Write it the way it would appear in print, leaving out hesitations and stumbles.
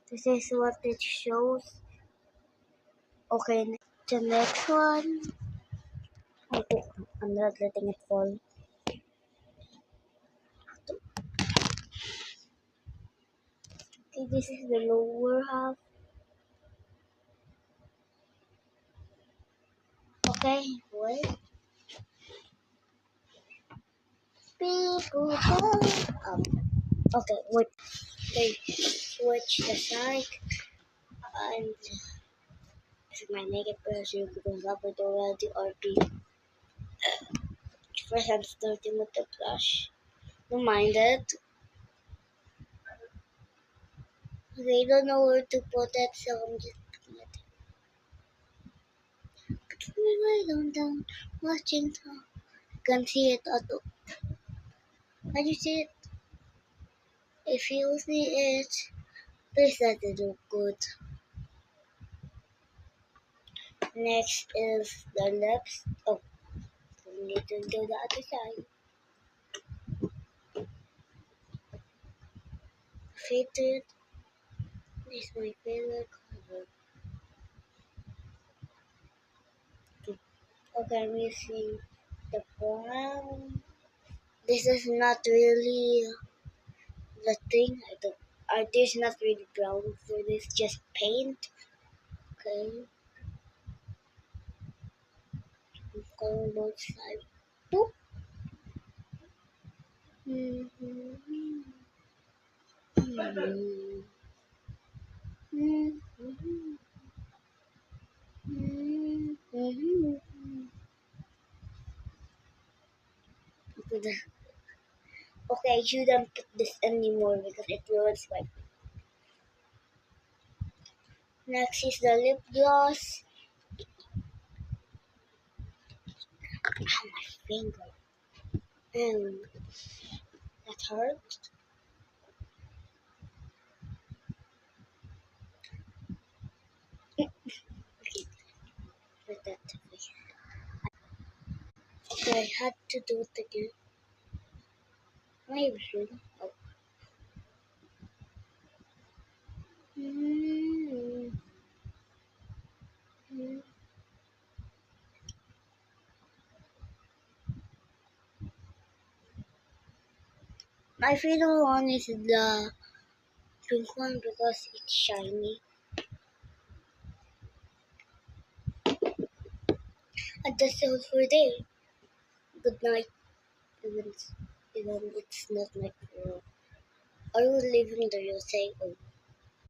This is what it shows. Okay, the next one. Oh, I'm not letting it fall. Okay, this is the lower half. Okay, wait. People go. Okay, wait. Okay, switch the side and this is my naked person because up it already RP. First I'm starting with the blush. Don't mind it. They don't know where to put it, so I'm just putting it. Put me way down, watching top. You can see it auto. Can you see it? If you see it, please let it look good. Next is the lips. Oh, we need to do the other side. Faded. This is my favorite color. Okay, I'm using the brown. This is not really the thing. I don't. This is not really brown, so this is just paint. Okay, I'm going both sides. Boop. Mm-hmm. Mm-hmm. Mm-hmm. Mm-hmm. Okay, I shouldn't put this anymore because it ruins my. Next is the lip gloss. Ow, my finger. And that hurt. Okay, put that away. Okay, I had to do it again. Maybe should. Oh. Mm-hmm. My favorite one is the pink one because it's shiny. And that's all for today. Good night. Even, even it's not my favorite. Are you leaving the you say, oh.